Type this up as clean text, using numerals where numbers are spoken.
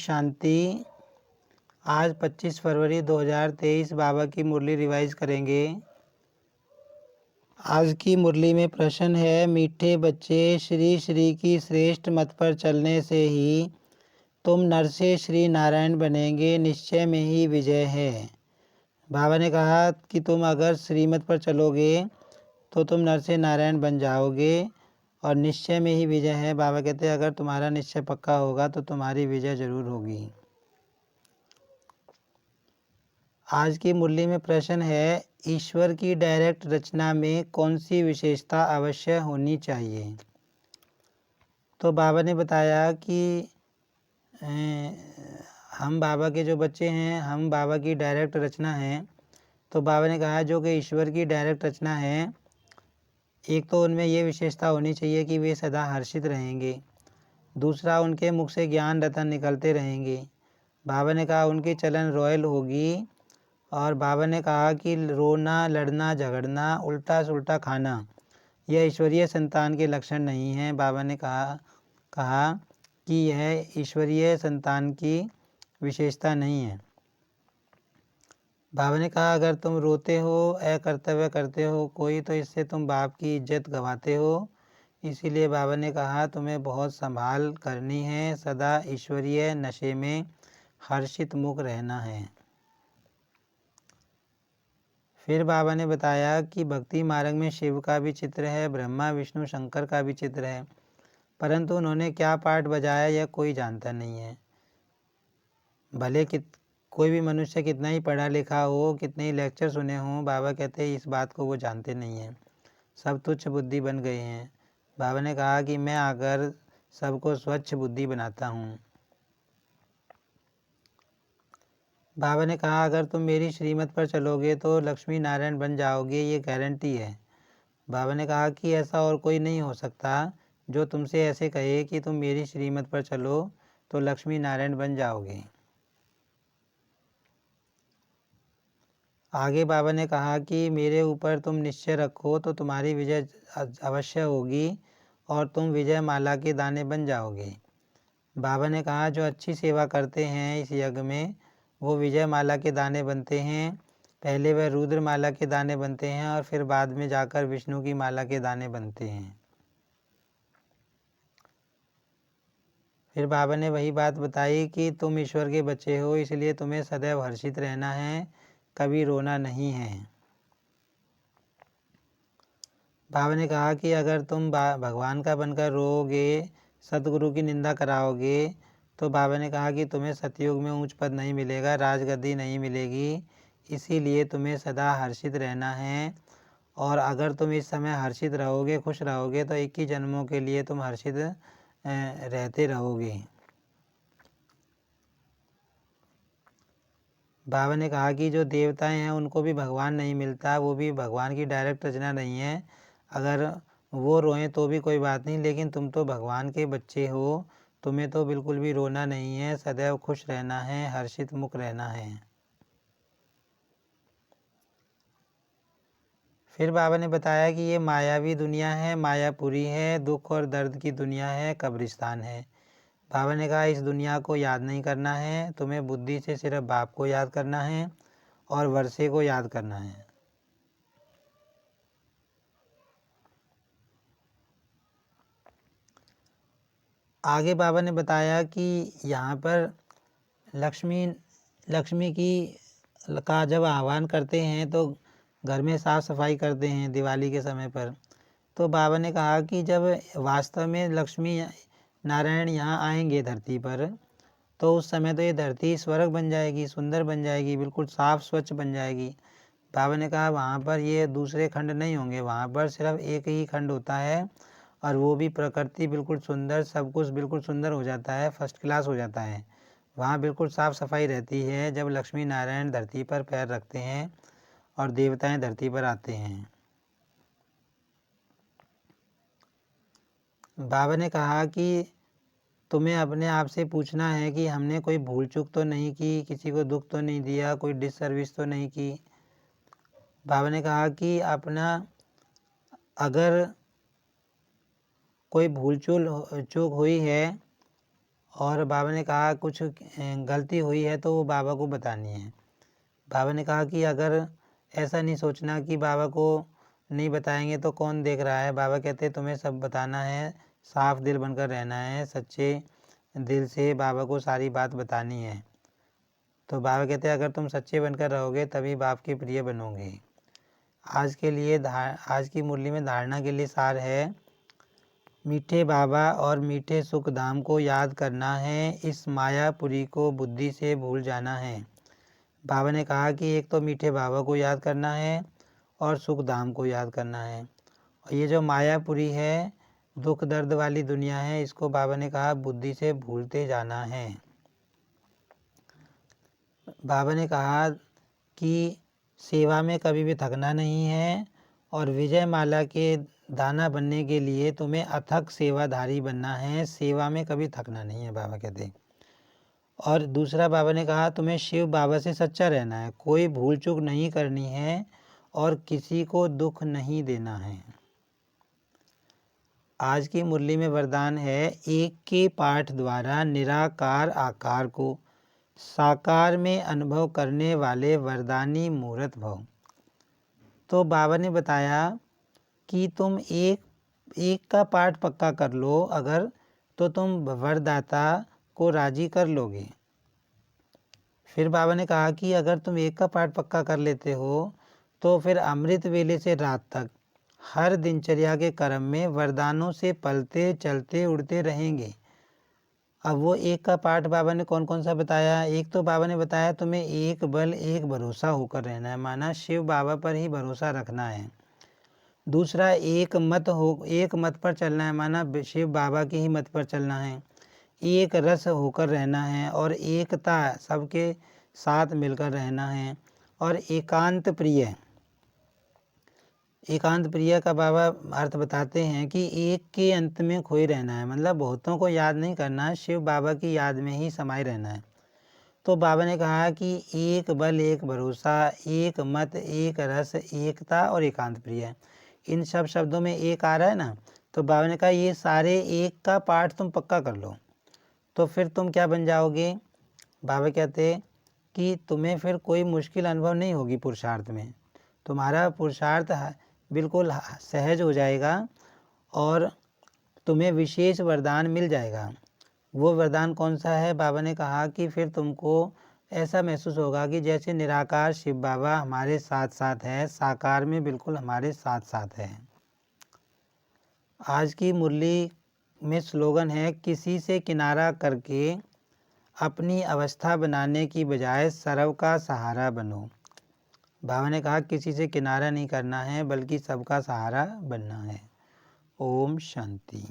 शांति। आज 25 फरवरी 2023 बाबा की मुरली रिवाइज करेंगे। आज की मुरली में प्रश्न है, मीठे बच्चे, श्री श्री की श्रेष्ठ मत पर चलने से ही तुम नर से श्री नारायण बनेंगे, निश्चय में ही विजय है। बाबा ने कहा कि तुम अगर श्रीमत पर चलोगे तो तुम नर से नारायण बन जाओगे और निश्चय में ही विजय है। बाबा कहते हैं अगर तुम्हारा निश्चय पक्का होगा तो तुम्हारी विजय जरूर होगी। आज की मुरली में प्रश्न है, ईश्वर की डायरेक्ट रचना में कौन सी विशेषता अवश्य होनी चाहिए। तो बाबा ने बताया कि हम बाबा के जो बच्चे हैं, हम बाबा की डायरेक्ट रचना हैं। तो बाबा ने कहा जो कि ईश्वर की डायरेक्ट रचना है, एक तो उनमें ये विशेषता होनी चाहिए कि वे सदा हर्षित रहेंगे। दूसरा, उनके मुख से ज्ञान रतन निकलते रहेंगे। बाबा ने कहा उनकी चलन रॉयल होगी। और बाबा ने कहा कि रोना, लड़ना, झगड़ना, उल्टा सुल्टा खाना यह ईश्वरीय संतान के लक्षण नहीं हैं। बाबा ने कहा कि यह ईश्वरीय संतान की विशेषता नहीं है। बाबा ने कहा अगर तुम रोते हो, अकर्तव्य करते हो कोई, तो इससे तुम बाप की इज्जत गंवाते हो। इसीलिए बाबा ने कहा तुम्हें बहुत संभाल करनी है, सदा ईश्वरीय नशे में हर्षित मुख रहना है। फिर बाबा ने बताया कि भक्ति मार्ग में शिव का भी चित्र है, ब्रह्मा विष्णु शंकर का भी चित्र है, परंतु उन्होंने क्या पार्ट बजाया यह कोई जानता नहीं है। भले कोई भी मनुष्य कितना ही पढ़ा लिखा हो, कितने ही लेक्चर सुने हों, बाबा कहते हैं इस बात को वो जानते नहीं हैं, सब तुच्छ बुद्धि बन गए हैं। बाबा ने कहा कि मैं आकर सबको स्वच्छ बुद्धि बनाता हूँ। बाबा ने कहा अगर तुम मेरी श्रीमत पर चलोगे तो लक्ष्मी नारायण बन जाओगे, ये गारंटी है। बाबा ने कहा कि ऐसा और कोई नहीं हो सकता जो तुमसे ऐसे कहे कि तुम मेरी श्रीमत पर चलो तो लक्ष्मी नारायण बन जाओगे। आगे बाबा ने कहा कि मेरे ऊपर तुम निश्चय रखो तो तुम्हारी विजय अवश्य होगी और तुम विजय माला के दाने बन जाओगे। बाबा ने कहा जो अच्छी सेवा करते हैं इस यज्ञ में वो विजय माला के दाने बनते हैं। पहले वह रुद्र माला के दाने बनते हैं और फिर बाद में जाकर विष्णु की माला के दाने बनते हैं। फिर बाबा ने वही बात बताई कि तुम ईश्वर के बच्चे हो, इसलिए तुम्हें सदैव हर्षित रहना है, कभी रोना नहीं है। बाबा ने कहा कि अगर तुम भगवान का बनकर रोओगे, सतगुरु की निंदा कराओगे, तो बाबा ने कहा कि तुम्हें सतयुग में ऊंच पद नहीं मिलेगा, राजगद्दी नहीं मिलेगी। इसीलिए तुम्हें सदा हर्षित रहना है। और अगर तुम इस समय हर्षित रहोगे, खुश रहोगे, तो 21 जन्मों के लिए तुम हर्षित रहते रहोगे। बाबा ने कहा कि जो देवताएं हैं उनको भी भगवान नहीं मिलता, वो भी भगवान की डायरेक्ट रचना नहीं है। अगर वो रोएं तो भी कोई बात नहीं, लेकिन तुम तो भगवान के बच्चे हो, तुम्हें तो बिल्कुल भी रोना नहीं है, सदैव खुश रहना है, हर्षित मुख रहना है। फिर बाबा ने बताया कि ये मायावी दुनिया है, मायापुरी है, दुख और दर्द की दुनिया है, कब्रिस्तान है। बाबा ने कहा इस दुनिया को याद नहीं करना है, तुम्हें बुद्धि से सिर्फ बाप को याद करना है और वर्षे को याद करना है। आगे बाबा ने बताया कि यहाँ पर लक्ष्मी का जब आह्वान करते हैं तो घर में साफ़ सफाई करते हैं दिवाली के समय पर। तो बाबा ने कहा कि जब वास्तव में लक्ष्मी नारायण यहाँ आएंगे धरती पर, तो उस समय तो ये धरती स्वर्ग बन जाएगी, सुंदर बन जाएगी, बिल्कुल साफ़ स्वच्छ बन जाएगी। बाबा ने कहा वहाँ पर ये दूसरे खंड नहीं होंगे, वहाँ पर सिर्फ एक ही खंड होता है और वो भी प्रकृति बिल्कुल सुंदर, सब कुछ बिल्कुल सुंदर हो जाता है, फर्स्ट क्लास हो जाता है। वहाँ बिल्कुल साफ़ सफाई रहती है जब लक्ष्मी नारायण धरती पर पैर रखते हैं और देवताएं धरती पर आते हैं। बाबा ने कहा कि तुम्हें अपने आप से पूछना है कि हमने कोई भूल चूक तो नहीं की, किसी को दुख तो नहीं दिया, कोई डिससर्विस तो नहीं की। बाबा ने कहा कि अपना अगर कोई भूल चूक हुई है और बाबा ने कहा कुछ गलती हुई है तो वो बाबा को बतानी है। बाबा ने कहा कि अगर ऐसा नहीं सोचना कि बाबा को नहीं बताएंगे तो कौन देख रहा है। बाबा कहते तुम्हें सब बताना है, साफ दिल बनकर रहना है, सच्चे दिल से बाबा को सारी बात बतानी है। तो बाबा कहते हैं अगर तुम सच्चे बनकर रहोगे तभी बाप के प्रिय बनोगे। आज की मुरली में धारणा के लिए सार है, मीठे बाबा और मीठे सुख धाम को याद करना है, इस मायापुरी को बुद्धि से भूल जाना है। बाबा ने कहा कि एक तो मीठे बाबा को याद करना है और सुख धाम को याद करना है। और ये जो मायापुरी है, दुख दर्द वाली दुनिया है, इसको बाबा ने कहा बुद्धि से भूलते जाना है। बाबा ने कहा कि सेवा में कभी भी थकना नहीं है और विजय माला के दाना बनने के लिए तुम्हें अथक सेवाधारी बनना है, सेवा में कभी थकना नहीं है बाबा कहते। और दूसरा बाबा ने कहा तुम्हें शिव बाबा से सच्चा रहना है, कोई भूल चूक नहीं करनी है और किसी को दुख नहीं देना है। आज की मुरली में वरदान है, एक के पाठ द्वारा निराकार आकार को साकार में अनुभव करने वाले वरदानी मूर्त भव। तो बाबा ने बताया कि तुम एक का पाठ पक्का कर लो अगर, तो तुम वरदाता को राजी कर लोगे। फिर बाबा ने कहा कि अगर तुम एक का पाठ पक्का कर लेते हो तो फिर अमृत वेले से रात तक हर दिनचर्या के क्रम में वरदानों से पलते चलते उड़ते रहेंगे। अब वो एक का पाठ बाबा ने कौन कौन सा बताया। एक तो बाबा ने बताया तुम्हें एक बल एक भरोसा होकर रहना है, माना शिव बाबा पर ही भरोसा रखना है। दूसरा एक मत पर चलना है, माना शिव बाबा की ही मत पर चलना है। एक रस होकर रहना है और एकता सबके साथ मिलकर रहना है। और एकांत प्रिय का बाबा अर्थ बताते हैं कि एक के अंत में खोए रहना है, मतलब बहुतों को याद नहीं करना है, शिव बाबा की याद में ही समाये रहना है। तो बाबा ने कहा कि एक बल एक भरोसा, एक मत एक रस, एकता और एकांत प्रिय, इन सब शब्दों में एक आ रहा है ना। तो बाबा ने कहा ये सारे एक का पाठ तुम पक्का कर लो तो फिर तुम क्या बन जाओगे। बाबा कहते कि तुम्हें फिर कोई मुश्किल अनुभव नहीं होगी पुरुषार्थ में, तुम्हारा पुरुषार्थ बिल्कुल सहज हो जाएगा और तुम्हें विशेष वरदान मिल जाएगा। वो वरदान कौन सा है। बाबा ने कहा कि फिर तुमको ऐसा महसूस होगा कि जैसे निराकार शिव बाबा हमारे साथ साथ है, साकार में बिल्कुल हमारे साथ साथ है। आज की मुरली में स्लोगन है, किसी से किनारा करके अपनी अवस्था बनाने की बजाय सर्व का सहारा बनो। बाबा ने कहा किसी से किनारा नहीं करना है बल्कि सबका सहारा बनना है। ओम शांति।